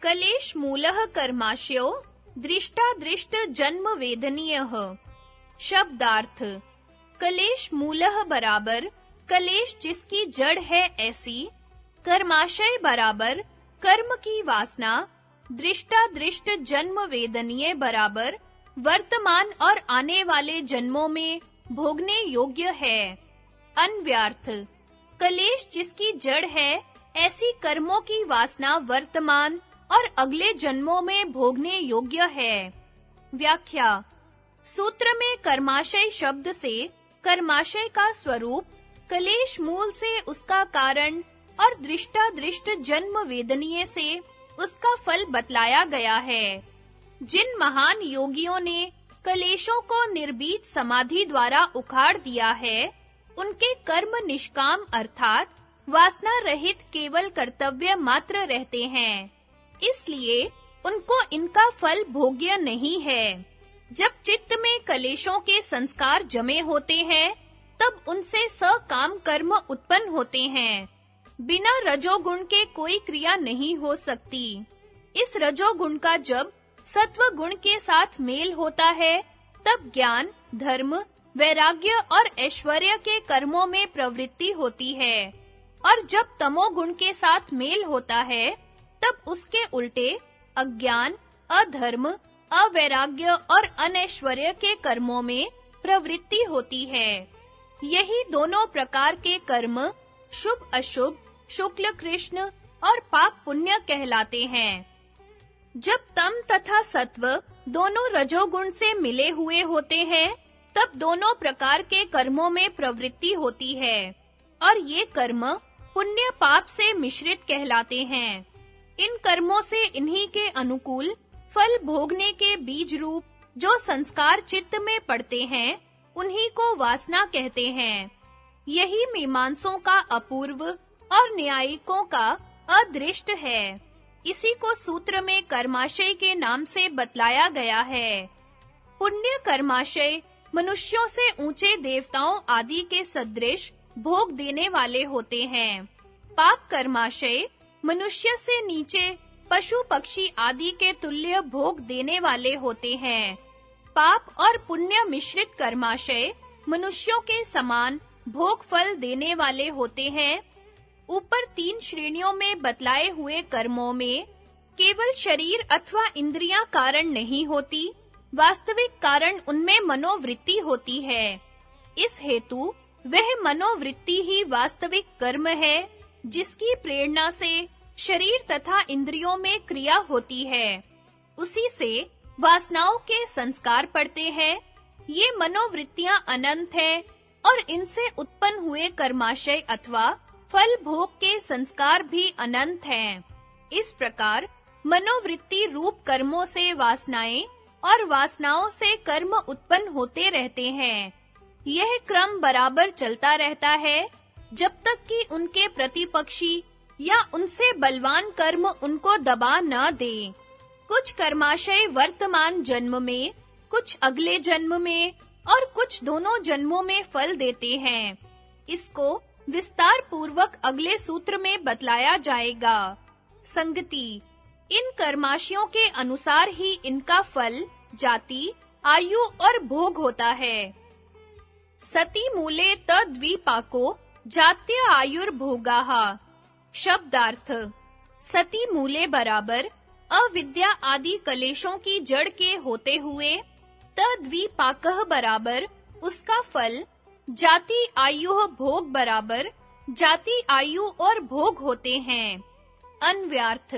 कलेश मूलः कर्माशयो दृष्टादृष्ट जन्म वेदनीयः। शब्दार्थ: कलेश मूलः बराबर कलेश जिसकी जड़ है ऐसी, कर्माशय बराबर कर्म की वासना, दृष्टादृष्ट जन्म वेदनीय बराबर वर्तमान और आने वाले जन्मों में भोगने योग्य है। अन्व्यार्थ: कलेश जिसकी जड़ है ऐसी कर्मों की वासना वर्तमान और अगले जन्मों में भोगने योग्य है। व्याख्या: सूत्र में कर्माशय शब्द से कर्माशय का स्वरूप, कलेश मूल से उसका कारण और दृष्टादृष्ट जन्म वेदनीय से उसका फल बतलाया गया है। जिन महान योगियों ने कलेशों को निर्भीत समाधि द्वारा उखाड़ दिया है, उनके कर्म निष्काम अर्थात वासना रहित केवल कर्तव्य मात्र रहते हैं। इसलिए उनको इनका फल भोग्य नहीं है। जब चित्त में कलेशों के संस्कार जमे होते हैं, तब उनसे सकाम कर्म उत्पन्न होते हैं। बिना रजोगुण के कोई क्रिया नहीं हो सकती। इस रजोगुण का जब सत्व गुण के साथ मेल होता है, तब ज्ञान, धर्म, वैराग्य और ऐश्वर्य के कर्मों में प्रवृत्ति होती है। और जब तमोगुण के साथ मेल होता है, तब उसके उल्टे अज्ञान, अधर्म, अवैराग्य और अनैश्वर्य के कर्मों में प्रवृत्ति होती है। यही दोनों प्रकार के कर्म शुभ अशुभ, शुक्ल कृष्ण और पाप पुण्य कहलाते हैं। जब तम तथा सत्व दोनों रजोगुण से मिले हुए होते हैं, तब दोनों प्रकार के कर्मों में प्रवृत्ति होती है और ये कर्म पुण्य पाप से मिश्रित कहलाते हैं। इन कर्मों से इन्हीं के अनुकूल फल भोगने के बीज रूप जो संस्कार चित्त में पड़ते हैं, उन्हीं को वासना कहते हैं। यही मीमांसों का अपूर्व और न्यायिकों का अदृष्ट है। इसी को सूत्र में कर्माशय के नाम से बतलाया गया है। पुण्य कर्माशय मनुष्यों से ऊंचे देवताओं आदि के सदृश भोग देने वाले होते हैं। पाप कर्माशय मनुष्य से नीचे पशु पक्षी आदि के तुल्य भोग देने वाले होते हैं। पाप और पुण्य मिश्रित कर्माशय मनुष्यों के समान भोग फल देने वाले होते हैं। ऊपर 3 श्रेणियों में बतलाए हुए कर्मों में केवल शरीर अथवा इंद्रियां कारण नहीं होती, वास्तविक कारण उनमें मनोवृत्ति होती है। इस हेतु वह मनोवृत्ति ही वास्तविक कर्म है, जिसकी प्रेरणा से शरीर तथा इंद्रियों में क्रिया होती है। उसी से वासनाओं के संस्कार पड़ते हैं। ये मनोवृत्तियां अनंत हैं और इनसे उत्पन्न हुए कर्माशय अथवा फल भोग के संस्कार भी अनंत हैं। इस प्रकार मनोवृत्ति रूप कर्मों से वासनाएं और वासनाओं से कर्म उत्पन्न होते रहते हैं। यह क्रम बराबर चलता रहता है जब तक कि उनके प्रतिपक्षी या उनसे बलवान कर्म उनको दबा न दे। कुछ कर्माशय वर्तमान जन्म में, कुछ अगले जन्म में और कुछ दोनों जन्मों में फल देते हैं। इसको विस्तार पूर्वक अगले सूत्र में बतलाया जाएगा। संगति: इन कर्माशयों के अनुसार ही इनका फल, जाति, आयु और भोग होता है। सति मूले तद्विपाको जात्य आयुर्भोगाः। शब्दार्थ: सति मूले बराबर अविद्या आदि कलेशों की जड़ के होते हुए, तद्विपाकः बराबर उसका फल, जाति आयु भोग बराबर जाति आयु और भोग होते हैं। अन्व्यार्थ: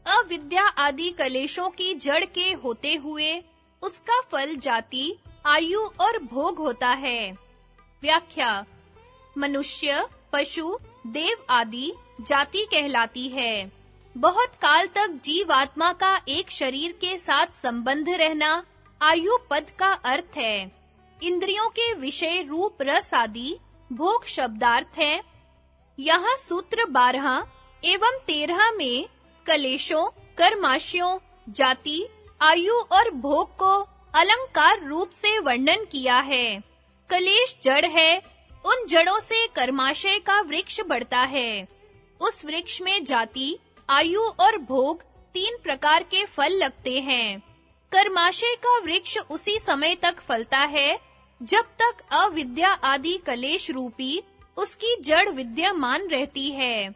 अविद्या आदि कलेशों की जड़ के होते हुए उसका फल जाति, आयु और भोग होता है। व्याख्या: मनुष्य, पशु, देव आदि जाति कहलाती है। बहुत काल तक जीवात्मा का एक शरीर के साथ संबंध रहना आयु पद का अर्थ है। इंद्रियों के विषय रूप रस आदि भोग शब्दार्थ है। यहाँ सूत्र 12 एवं 13 में कलेशों, कर्माशयों, जाति, आयु और भोग को अलंकार रूप से वर्णन किया है। कलेश जड़ है, उन जड़ों से कर्माशय का वृक्ष बढ़ता है। उस वृक्ष में जाति, आयु और भोग 3 प्रकार के फल लगते हैं। कर्माशय का वृक्ष उसी समय तक फलता है जब तक अविद्या आदि कलेश रूपी उसकी जड़ विद्यमान रहती है।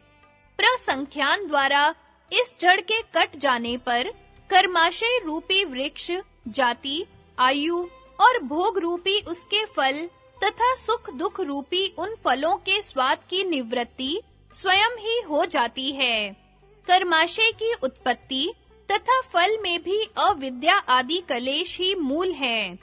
प्रसंख्यान द्वारा इस जड़ के कट जाने पर कर्माशय रूपी वृक्ष जाति, आयु और भोग रूपी उसके फल तथा सुख दुख रूपी उन फलों के स्वाद की निवृत्ति स्वयं ही हो जाती है। कर्माशय की उत्पत्ति तथा फल में भी अविद्या आदि कलेश ही मूल हैं।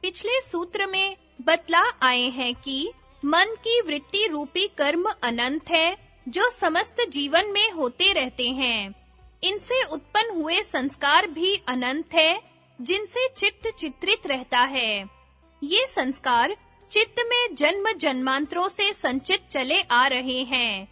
पिछले सूत्र में बतला आए हैं कि मन की वृत्ति रूपी कर्म अनंत है, जो समस्त जीवन में होते रहते हैं। इनसे उत्पन्न हुए संस्कार भी अनंत है, जिनसे चित्त चित्रित रहता है। ये संस्कार चित्त में जन्म जन्मांतरों से संचित चले आ रहे हैं।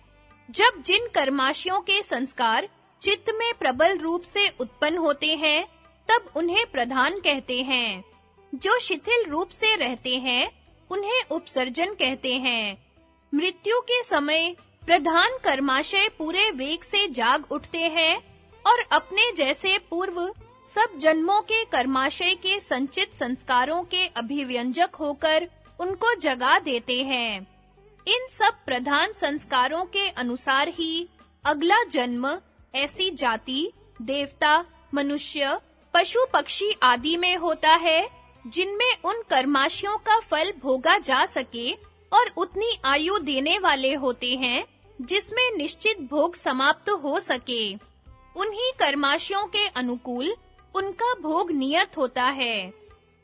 जब जिन कर्माशयों के संस्कार चित्त में प्रबल रूप से उत्पन्न होते हैं, तब उन्हें प्रधान कहते हैं। जो शिथिल रूप से रहते हैं, उन्हें उपसर्जन कहते हैं। मृत्यु के समय प्रधान कर्माशय पूरे वेग से जाग उठते हैं और अपने जैसे पूर्व सब जन्मों के कर्माशय के संचित संस्कारों के अभिव्यंजक होकर उनको जगा देते हैं। इन सब प्रधान संस्कारों के अनुसार ही अगला जन्म ऐसी जाति, देवता, मनुष्य, पशु पक्षी आदि में होता है जिनमें उन कर्माशयों का फल भोगा जा सके और उतनी आयु देने वाले होते हैं जिसमें निश्चित भोग समाप्त हो सके। उन्हीं कर्माशयों के अनुकूल उनका भोग नियत होता है।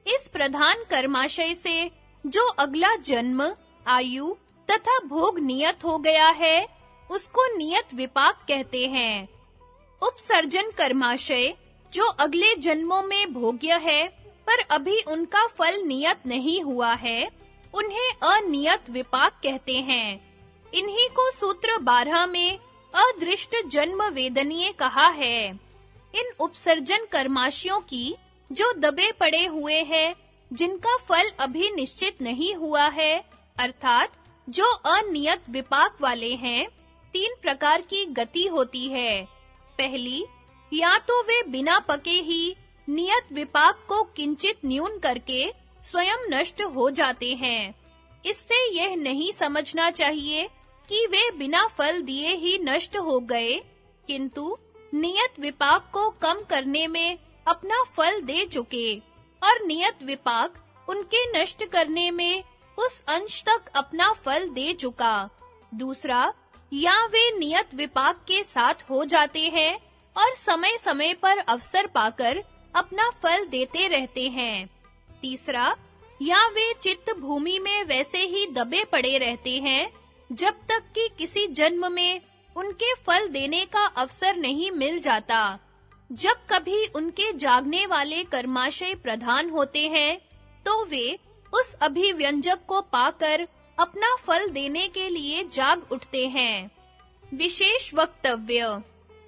इस प्रधान कर्माशय से जो अगला जन्म, आयु तथा भोग नियत हो गया है, उसको नियत विपाक कहते हैं। उपसर्जन कर्माशय जो अगले जन्मों में भोग्य है पर अभी उनका फल नियत नहीं हुआ है, उन्हें अनियत विपाक कहते हैं। इन्हीं को सूत्र 12 में अदृष्ट जन्म वेदनीय कहा है। इन उपसर्जन कर्माशयों की जो दबे पड़े हुए हैं, जिनका फल अभी निश्चित नहीं हुआ है, अर्थात जो अनियत विपाक वाले हैं, 3 प्रकार की गति होती है। पहली, या तो वे बिना पके ही नियत विपाक को किंचित न्यून करके स्वयं नष्ट हो जाते हैं। इससे यह नहीं समझना चाहिए कि वे बिना फल दिए ही नष्ट हो गए, किंतु नियत विपाक को कम करने में अपना फल दे चुके और नियत विपाक उनके नष्ट करने में उस अंश तक अपना फल दे चुका। दूसरा, या वे नियत विपाक के साथ हो जाते हैं और समय-समय पर अवसर पाकर अपना फल देते रहते हैं। तीसरा, या वे चित्त भूमि में वैसे ही दबे पड़े रहते हैं जब तक कि किसी जन्म में उनके फल देने का अवसर नहीं मिल जाता। जब कभी उनके जागने वाले कर्माशय प्रधान होते हैं, तो वे उस अभिव्यंजक को पाकर अपना फल देने के लिए जाग उठते हैं। विशेष वक्तव्य: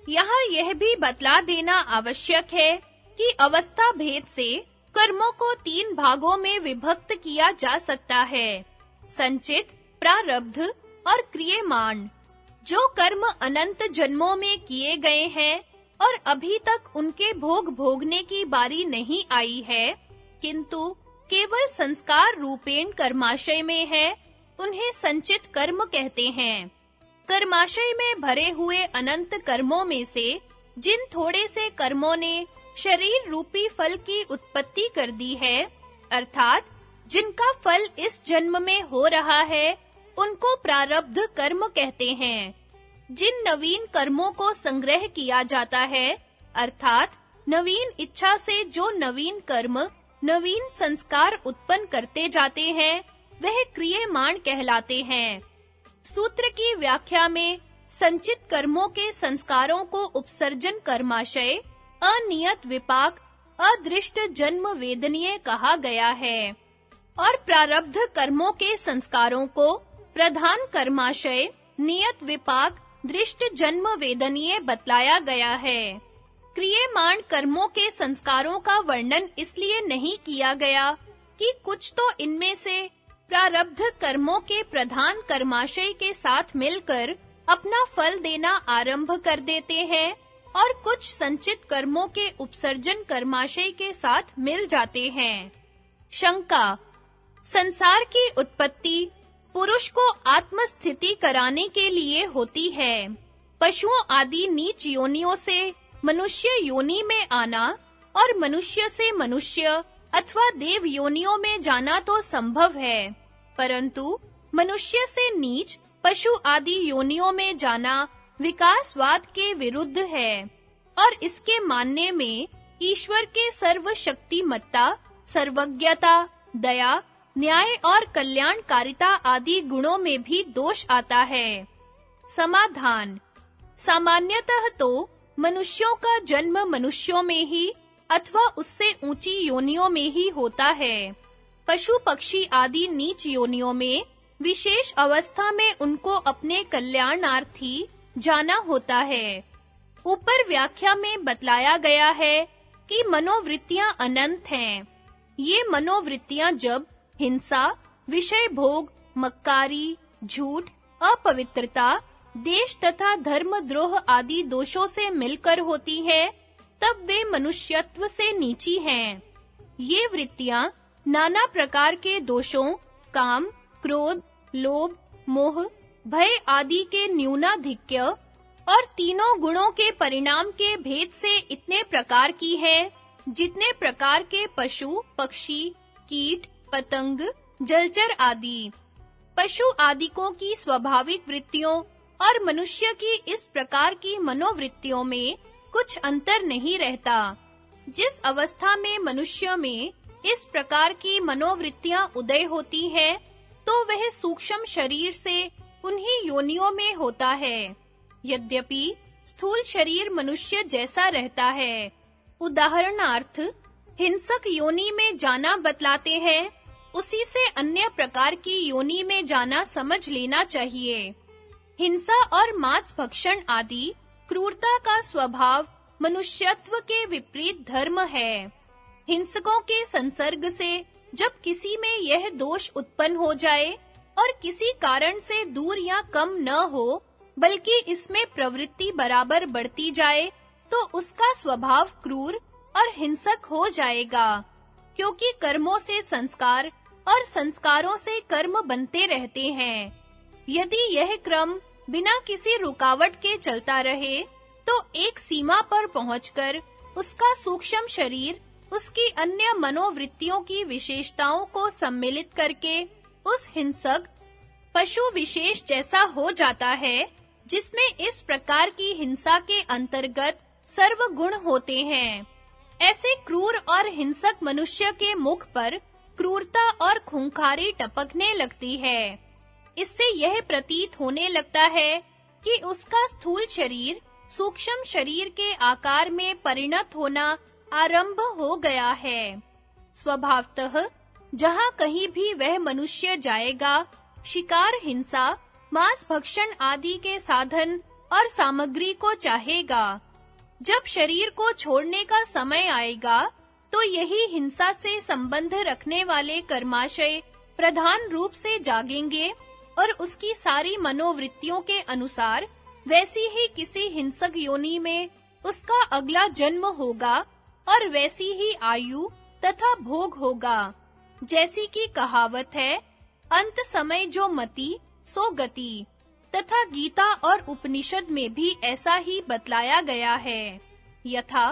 यहाँ यह भी बतला देना आवश्यक है कि अवस्था भेद से कर्मों को 3 भागों में विभक्त किया जा सकता है: संचित, प्रारब्ध और क्रियमाण। जो कर्म अनंत जन्मों में किए गए हैं और अभी तक उनके भोग भोगने की बारी नहीं आई है, किंतु केवल संस्कार रूपेण कर्माशय में है, उन्हें संचित कर्म कहते हैं। कर्माशय में भरे हुए अनंत कर्मों में से जिन थोड़े से कर्मों ने शरीर रूपी फल की उत्पत्ति कर दी है, अर्थात जिनका फल इस जन्म में हो रहा है, उनको प्रारब्ध कर्म कहते हैं। जिन नवीन कर्मों को संग्रह किया जाता है, अर्थात नवीन इच्छा से जो नवीन कर्म, नवीन संस्कार उत्पन्न करते जाते हैं, वह क्रियमाण कहलाते हैं। सूत्र की व्याख्या में संचित कर्मों के संस्कारों को उपसर्जन कर्माशय, अनियत विपाक, अदृष्ट जन्म वेदनीय कहा गया है और प्रारब्ध कर्मों के संस्कारों को प्रधान कर्माशय, नियत विपाक, दृष्ट जन्म वेदनीय बतलाया गया है। क्रियमाण कर्मों के संस्कारों का वर्णन इसलिए नहीं किया गया कि कुछ तो इनमें से प्रारब्ध कर्मों के प्रधान कर्माशय के साथ मिलकर अपना फल देना आरंभ कर देते हैं और कुछ संचित कर्मों के उपसर्जन कर्माशय के साथ मिल जाते हैं। शंका: संसार की उत्पत्ति पुरुष को आत्मस्थिति कराने के लिए होती है। पशुओं आदि नीच योनियों से मनुष्य योनि में आना और मनुष्य से मनुष्य अथवा देव योनियों में जाना तो संभव है, परंतु मनुष्य से नीच पशु आदि योनियों में जाना विकासवाद के विरुद्ध है और इसके मानने में ईश्वर के सर्वशक्तिमत्ता, सर्वज्ञता, दया, न्याय और कल्याणकारिता आदि गुणों में भी दोष आता है। समाधान: सामान्यतः तो मनुष्यों का जन्म मनुष्यों में ही अथवा उससे ऊंची योनियों में ही होता है। पशु पक्षी आदि नीच योनियों में विशेष अवस्था में उनको अपने कल्याणार्थी जाना होता है। ऊपर व्याख्या में बतलाया गया है कि मनोवृत्तियां अनंत हैं। ये मनोवृत्तियां जब हिंसा, विषय भोग, मक्कारी, झूठ, अपवित्रता, देश तथा धर्मद्रोह आदि दोषों से मिलकर होती है, तब वे मनुष्यत्व से नीची हैं। ये वृत्तियां नाना प्रकार के दोषों, काम, क्रोध, लोभ, मोह, भय आदि के न्यूनाधिक्य और तीनों गुणों के परिणाम के भेद से इतने प्रकार की है, जितने प्रकार के पशु, पक्षी, कीट, पतंग, जलचर आदि। पशु आदिकों की स्वाभाविक वृत्तियों और मनुष्य की इस प्रकार की मनोवृत्तियों में कुछ अंतर नहीं रहता। जिस अवस्था में मनुष्य में इस प्रकार की मनोवृत्तियां उदय होती है, तो वह सूक्ष्म शरीर से उन्हीं योनियों में होता है। यद्यपि स्थूल शरीर मनुष्य जैसा रहता है। उदाहरणार्थ, हिंसक योनि में जाना बतलाते हैं, उसी से अन्य प्रकार की योनि में जाना समझ लेना चाहिए। हिंसा और मांस भक्षण आदि क्रूरता का स्वभाव मनुष्यत्व के विपरीत धर्म है। हिंसकों के संसर्ग से जब किसी में यह दोष उत्पन्न हो जाए और किसी कारण से दूर या कम न हो, बल्कि इसमें प्रवृत्ति बराबर बढ़ती जाए, तो उसका स्वभाव क्रूर और हिंसक हो जाएगा, क्योंकि कर्मों से संस्कार और संस्कारों से कर्म बनते रहते हैं। यदि यह क्रम बिना किसी रुकावट के चलता रहे, तो एक सीमा पर पहुंचकर उसका सूक्ष्म शरीर उसकी अन्य मनोवृत्तियों की विशेषताओं को सम्मिलित करके उस हिंसक पशु विशेष जैसा हो जाता है, जिसमें इस प्रकार की हिंसा के अंतर्गत सर्वगुण होते हैं। ऐसे क्रूर और हिंसक मनुष्य के मुख पर क्रूरता और खूंखारी टपकने लगती है। इससे यह प्रतीत होने लगता है कि उसका स्थूल शरीर सूक्ष्म शरीर के आकार में परिणत होना आरंभ हो गया है। स्वभावतः जहाँ कहीं भी वह मनुष्य जाएगा, शिकार, हिंसा, मांस भक्षण आदि के साधन और सामग्री को चाहेगा। जब शरीर को छोड़ने का समय आएगा, तो यही हिंसा से संबंध रखने वाले कर्माशय प्रधान रूप से जागेंगे और उसकी सारी मनोवृत्तियों के अनुसार वैसी ही किसी हिंसक योनि में उसका अगला जन्म होगा और वैसी ही आयु तथा भोग होगा। जैसी कि कहावत है, अंत समय जो मति सो गति, तथा गीता और उपनिषद में भी ऐसा ही बतलाया गया है। यथा